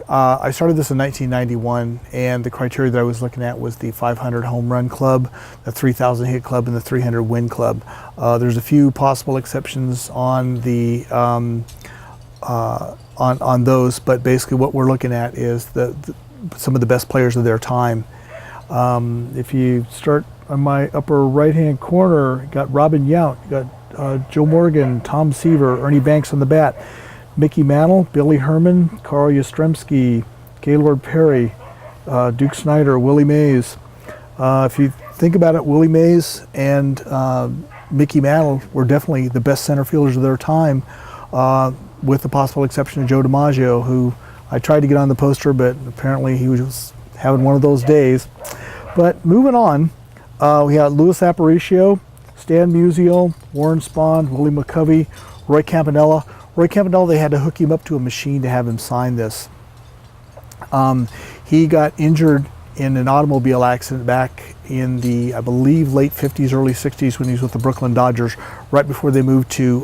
I started this in 1991, and the criteria that I was looking at was the 500 home run club, the 3,000 hit club, and the 300 win club. There's a few possible exceptions on the on those, but basically what we're looking at is some of the best players of their time. If you start on my upper right-hand corner, you got Robin Yount, you got Joe Morgan, Tom Seaver, Ernie Banks on the bat. Mickey Mantle, Billy Herman, Carl Yastrzemski, Gaylord Perry, Duke Snider, Willie Mays. If you think about it, Willie Mays and Mickey Mantle were definitely the best center fielders of their time, with the possible exception of Joe DiMaggio, who I tried to get on the poster, but apparently he was having one of those days. But moving on, we got Louis Aparicio, Stan Musial, Warren Spahn, Willie McCovey, Roy Campanella. Roy Campanella, they had to hook him up to a machine to have him sign this. He got injured in an automobile accident back in the, I believe, late 50s, early 60s when he was with the Brooklyn Dodgers, right before they moved to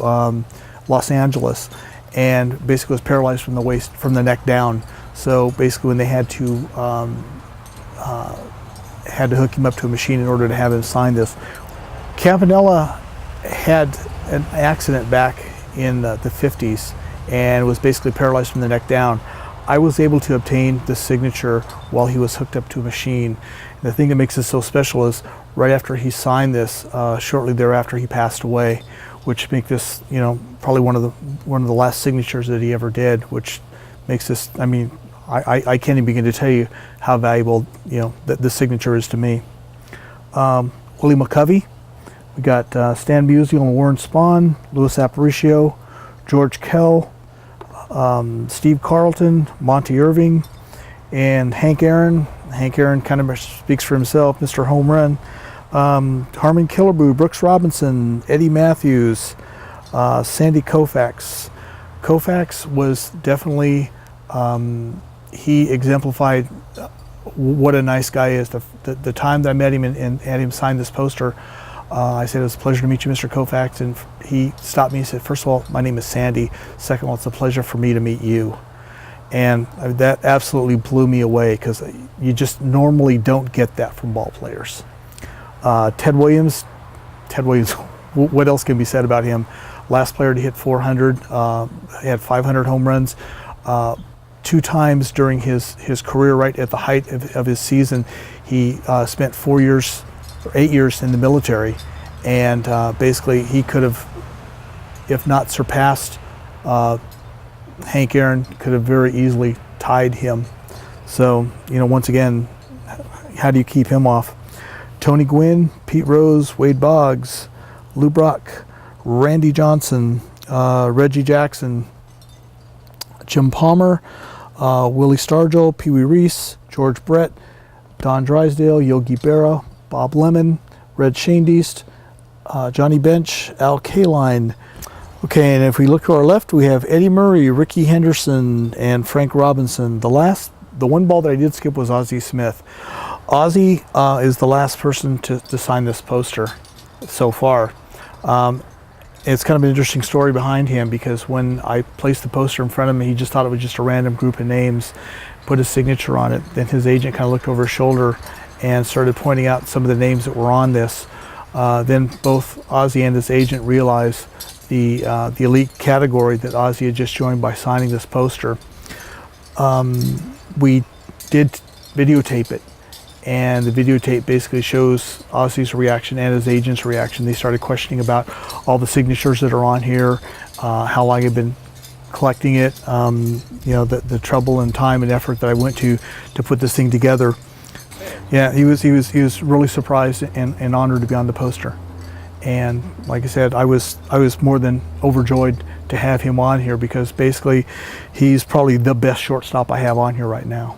Los Angeles, and basically was paralyzed from the waist, from the neck down. So basically when they had to hook him up to a machine in order to have him sign this. Campanella had an accident back in the 50s and was basically paralyzed from the neck down. I was able to obtain the signature while he was hooked up to a machine. And the thing that makes this so special is right after he signed this, shortly thereafter he passed away, which make this, you know, probably one of the last signatures that he ever did, which makes this, I mean, I can't even begin to tell you how valuable, you know, the signature is to me. Willie McCovey. We got Stan Musial and Warren Spahn, Louis Aparicio, George Kell, Steve Carlton, Monty Irving, and Hank Aaron. Hank Aaron kind of speaks for himself, Mr. Home Run. Harmon Killebrew, Brooks Robinson, Eddie Matthews, Sandy Koufax. Koufax was definitely, he exemplified what a nice guy is. The time that I met him and had him sign this poster, I said, it was a pleasure to meet you, Mr. Koufax, and he stopped me and said, first of all, my name is Sandy. Second of all, it's a pleasure for me to meet you. And that absolutely blew me away, because you just normally don't get that from ball players. Ted Williams, what else can be said about him? Last player to hit 400, he had 500 home runs. 2 times during his career, right at the height of his season, he spent 4 years, 8 years in the military, and basically he could have, if not surpassed Hank Aaron, could have very easily tied him. So, you know, once again, how do you keep him off? Tony Gwynn, Pete Rose, Wade Boggs, Lou Brock, Randy Johnson, Reggie Jackson, Jim Palmer, Willie Stargell, Pee Wee Reese, George Brett, Don Drysdale, Yogi Berra, Bob Lemon, Red Shanedeist, Johnny Bench, Al Kaline. Okay, and if we look to our left, we have Eddie Murray, Ricky Henderson, and Frank Robinson. The one ball that I did skip was Ozzie Smith. Ozzie is the last person to sign this poster so far. It's kind of an interesting story behind him, because when I placed the poster in front of him, he just thought it was just a random group of names, put his signature on it. Then his agent kind of looked over his shoulder and started pointing out some of the names that were on this. Then both Ozzie and his agent realized the elite category that Ozzie had just joined by signing this poster. We did videotape it, and the videotape basically shows Ozzie's reaction and his agent's reaction. They started questioning about all the signatures that are on here, how long I've been collecting it, you know, the trouble and time and effort that I went to put this thing together. Yeah, he was really surprised and honored to be on the poster. And like I said, I was more than overjoyed to have him on here, because basically he's probably the best shortstop I have on here right now.